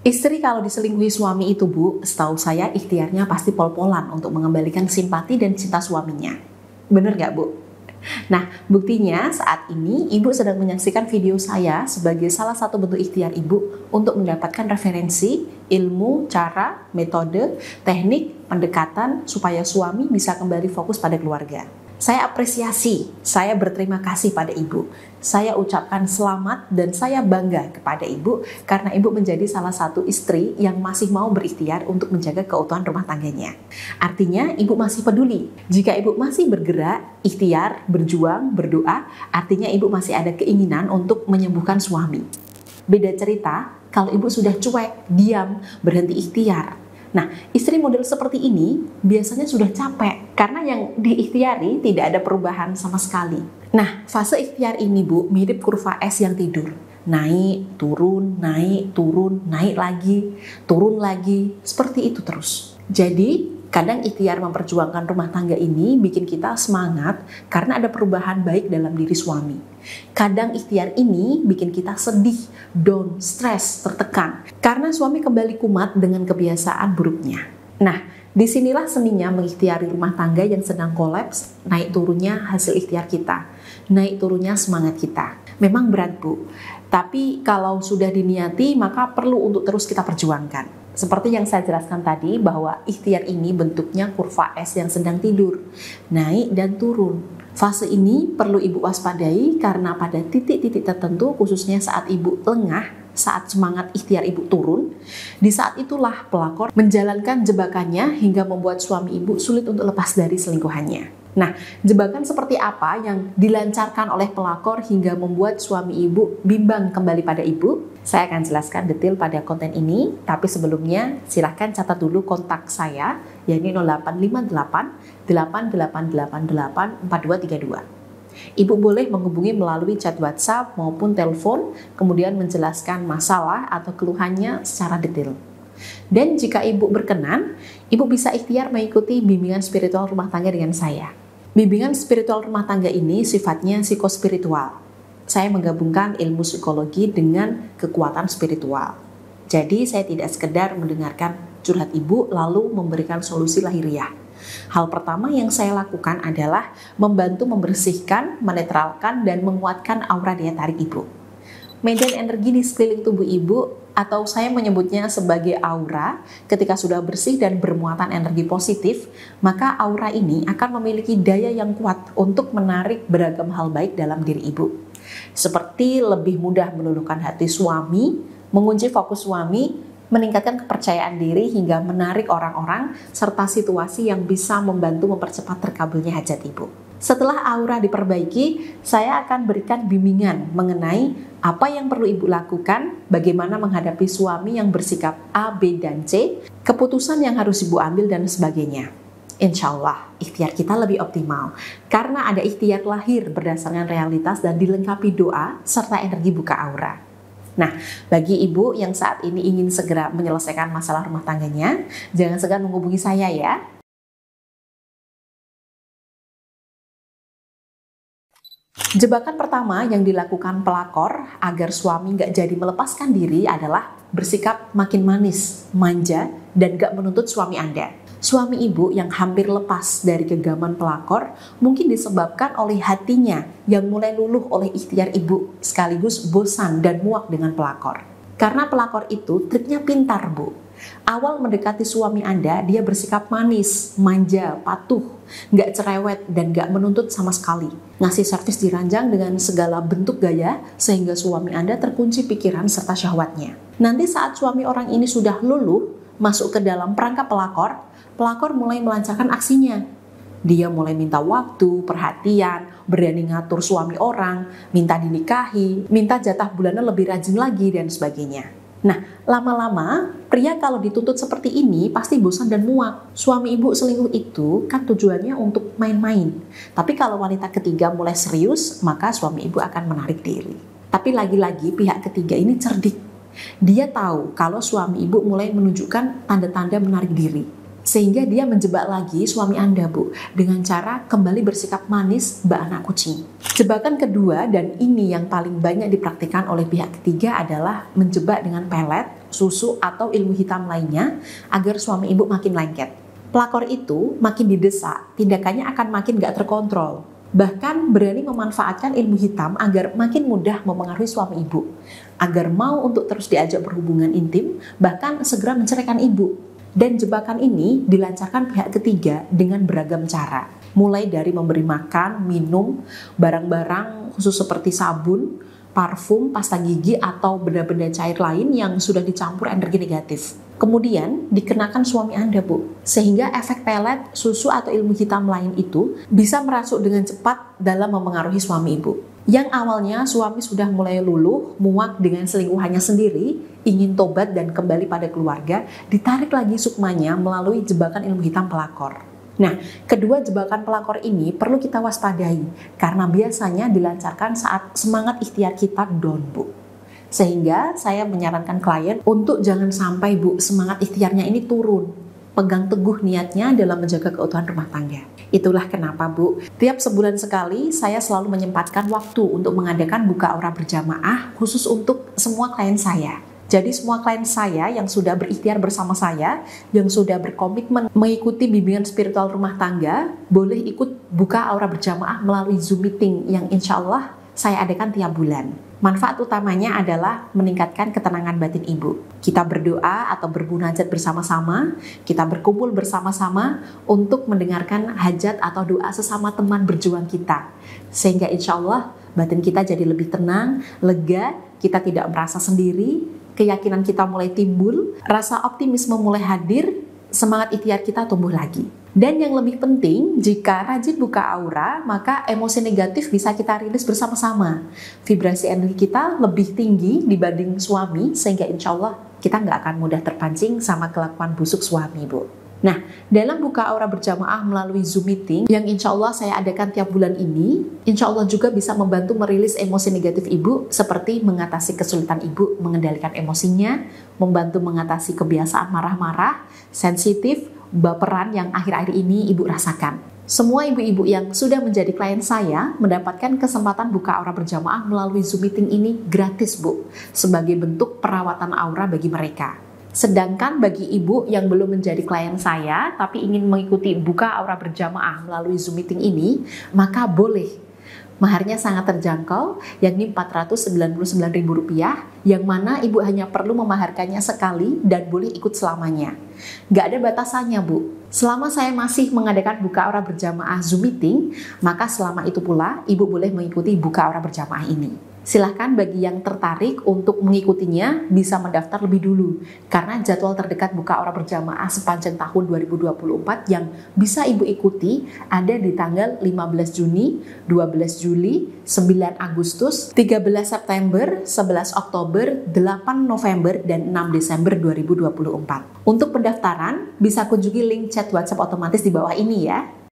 Istri kalau diselingkuhi suami itu, Bu, setahu saya ikhtiarnya pasti pol-polan untuk mengembalikan simpati dan cinta suaminya. Bener nggak, Bu? Nah, buktinya saat ini Ibu sedang menyaksikan video saya sebagai salah satu bentuk ikhtiar Ibu untuk mendapatkan referensi, ilmu, cara, metode, teknik, pendekatan supaya suami bisa kembali fokus pada keluarga. Saya apresiasi, saya berterima kasih pada Ibu. Saya ucapkan selamat dan saya bangga kepada Ibu karena Ibu menjadi salah satu istri yang masih mau berikhtiar untuk menjaga keutuhan rumah tangganya. Artinya Ibu masih peduli. Jika Ibu masih bergerak, ikhtiar, berjuang, berdoa, artinya Ibu masih ada keinginan untuk menyembuhkan suami. Beda cerita kalau Ibu sudah cuek, diam, berhenti ikhtiar. Nah, istri model seperti ini biasanya sudah capek karena yang diikhtiari tidak ada perubahan sama sekali. Nah, fase ikhtiar ini, Bu, mirip kurva es yang tidur. Naik, turun, naik lagi, turun lagi, seperti itu terus. Jadi, kadang ikhtiar memperjuangkan rumah tangga ini bikin kita semangat karena ada perubahan baik dalam diri suami. Kadang ikhtiar ini bikin kita sedih, down, stres, tertekan karena suami kembali kumat dengan kebiasaan buruknya. Nah, disinilah seninya mengikhtiari rumah tangga yang sedang kolaps, naik turunnya hasil ikhtiar kita, naik turunnya semangat kita. Memang berat, Bu, tapi kalau sudah diniati maka perlu untuk terus kita perjuangkan. Seperti yang saya jelaskan tadi bahwa ikhtiar ini bentuknya kurva es yang sedang tidur, naik dan turun. Fase ini perlu Ibu waspadai karena pada titik-titik tertentu, khususnya saat Ibu lengah, saat semangat ikhtiar Ibu turun, di saat itulah pelakor menjalankan jebakannya hingga membuat suami Ibu sulit untuk lepas dari selingkuhannya. Nah, jebakan seperti apa yang dilancarkan oleh pelakor hingga membuat suami Ibu bimbang kembali pada Ibu? Saya akan jelaskan detail pada konten ini, tapi sebelumnya silahkan catat dulu kontak saya, yakni 0858 8888 4232. Ibu boleh menghubungi melalui chat WhatsApp maupun telepon, kemudian menjelaskan masalah atau keluhannya secara detail. Dan jika Ibu berkenan, Ibu bisa ikhtiar mengikuti bimbingan spiritual rumah tangga dengan saya. Bimbingan spiritual rumah tangga ini sifatnya psikospiritual. Saya menggabungkan ilmu psikologi dengan kekuatan spiritual. Jadi saya tidak sekedar mendengarkan curhat Ibu lalu memberikan solusi lahiriah. Hal pertama yang saya lakukan adalah membantu membersihkan, menetralkan, dan menguatkan aura daya tarik Ibu. Medan energi di sekeliling tubuh Ibu, atau saya menyebutnya sebagai aura, ketika sudah bersih dan bermuatan energi positif, maka aura ini akan memiliki daya yang kuat untuk menarik beragam hal baik dalam diri Ibu. Seperti lebih mudah meluluhkan hati suami, mengunci fokus suami, meningkatkan kepercayaan diri hingga menarik orang-orang serta situasi yang bisa membantu mempercepat terkabulnya hajat Ibu. Setelah aura diperbaiki, saya akan berikan bimbingan mengenai apa yang perlu Ibu lakukan, bagaimana menghadapi suami yang bersikap A, B, dan C, keputusan yang harus Ibu ambil, dan sebagainya. Insya Allah, ikhtiar kita lebih optimal karena ada ikhtiar lahir berdasarkan realitas dan dilengkapi doa serta energi buka aura. Nah, bagi Ibu yang saat ini ingin segera menyelesaikan masalah rumah tangganya, jangan segan menghubungi saya ya. Jebakan pertama yang dilakukan pelakor agar suami nggak jadi melepaskan diri adalah bersikap makin manis, manja, dan nggak menuntut suami Anda. Suami Ibu yang hampir lepas dari genggaman pelakor mungkin disebabkan oleh hatinya yang mulai luluh oleh ikhtiar Ibu, sekaligus bosan dan muak dengan pelakor. Karena pelakor itu triknya pintar, Bu. Awal mendekati suami Anda, dia bersikap manis, manja, patuh, nggak cerewet, dan nggak menuntut sama sekali. Ngasih servis diranjang dengan segala bentuk gaya, sehingga suami Anda terkunci pikiran serta syahwatnya. Nanti saat suami orang ini sudah luluh, masuk ke dalam perangkap pelakor, pelakor mulai melancarkan aksinya. Dia mulai minta waktu, perhatian, berani ngatur suami orang, minta dinikahi, minta jatah bulanan lebih rajin lagi, dan sebagainya. Nah, lama-lama pria kalau dituntut seperti ini pasti bosan dan muak. Suami Ibu selingkuh itu kan tujuannya untuk main-main. Tapi kalau wanita ketiga mulai serius, maka suami Ibu akan menarik diri. Tapi lagi-lagi pihak ketiga ini cerdik. Dia tahu kalau suami Ibu mulai menunjukkan tanda-tanda menarik diri. Sehingga dia menjebak lagi suami Anda, Bu, dengan cara kembali bersikap manis mbak anak kucing. Jebakan kedua, dan ini yang paling banyak dipraktikkan oleh pihak ketiga, adalah menjebak dengan pelet, susu, atau ilmu hitam lainnya agar suami ibu makin lengket. Pelakor itu makin didesak, tindakannya akan makin gak terkontrol. Bahkan berani memanfaatkan ilmu hitam agar makin mudah mempengaruhi suami ibu, agar mau untuk terus diajak berhubungan intim, bahkan segera menceraikan ibu. Dan jebakan ini dilancarkan pihak ketiga dengan beragam cara, mulai dari memberi makan, minum, barang-barang khusus seperti sabun, parfum, pasta gigi, atau benda-benda cair lain yang sudah dicampur energi negatif. Kemudian dikenakan suami Anda, Bu, sehingga efek pelet, susu, atau ilmu hitam lain itu bisa merasuk dengan cepat dalam mempengaruhi suami ibu. Yang awalnya suami sudah mulai luluh, muak dengan selingkuhannya sendiri, ingin tobat dan kembali pada keluarga, ditarik lagi sukmanya melalui jebakan ilmu hitam pelakor. Nah, kedua jebakan pelakor ini perlu kita waspadai karena biasanya dilancarkan saat semangat ikhtiar kita down, Bu. Sehingga saya menyarankan klien untuk jangan sampai, Bu, semangat ikhtiarnya ini turun. Pegang teguh niatnya dalam menjaga keutuhan rumah tangga. Itulah kenapa, Bu, tiap sebulan sekali saya selalu menyempatkan waktu untuk mengadakan buka aura berjamaah khusus untuk semua klien saya. Jadi semua klien saya yang sudah berikhtiar bersama saya, yang sudah berkomitmen mengikuti bimbingan spiritual rumah tangga, boleh ikut buka aura berjamaah melalui Zoom meeting yang insya Allah saya adakan tiap bulan. Manfaat utamanya adalah meningkatkan ketenangan batin ibu. Kita berdoa atau bermunajat bersama-sama, kita berkumpul bersama-sama untuk mendengarkan hajat atau doa sesama teman berjuang kita. Sehingga insya Allah batin kita jadi lebih tenang, lega, kita tidak merasa sendiri, keyakinan kita mulai timbul, rasa optimisme mulai hadir, semangat ikhtiar kita tumbuh lagi. Dan yang lebih penting, jika rajin buka aura, maka emosi negatif bisa kita rilis bersama-sama. Vibrasi energi kita lebih tinggi dibanding suami, sehingga insya Allah kita nggak akan mudah terpancing sama kelakuan busuk suami, Bu. Nah, dalam buka aura berjamaah melalui Zoom meeting yang insya Allah saya adakan tiap bulan ini, insya Allah juga bisa membantu merilis emosi negatif ibu seperti mengatasi kesulitan ibu mengendalikan emosinya, membantu mengatasi kebiasaan marah-marah, sensitif, baperan yang akhir-akhir ini ibu rasakan. Semua ibu-ibu yang sudah menjadi klien saya mendapatkan kesempatan buka aura berjamaah melalui Zoom meeting ini gratis, Bu, sebagai bentuk perawatan aura bagi mereka. Sedangkan bagi ibu yang belum menjadi klien saya tapi ingin mengikuti buka aura berjamaah melalui Zoom meeting ini, maka boleh. Maharnya sangat terjangkau, yakni Rp499.000, yang mana ibu hanya perlu memaharkannya sekali dan boleh ikut selamanya. Gak ada batasannya, Bu. Selama saya masih mengadakan buka aura berjamaah Zoom meeting, maka selama itu pula ibu boleh mengikuti buka aura berjamaah ini. Silahkan bagi yang tertarik untuk mengikutinya bisa mendaftar lebih dulu karena jadwal terdekat buka aura berjamaah sepanjang tahun 2024 yang bisa ibu ikuti ada di tanggal 15 Juni, 12 Juli, 9 Agustus, 13 September, 11 Oktober, 8 November, dan 6 Desember 2024. Untuk pendaftaran bisa kunjungi link chat WhatsApp otomatis di bawah ini ya.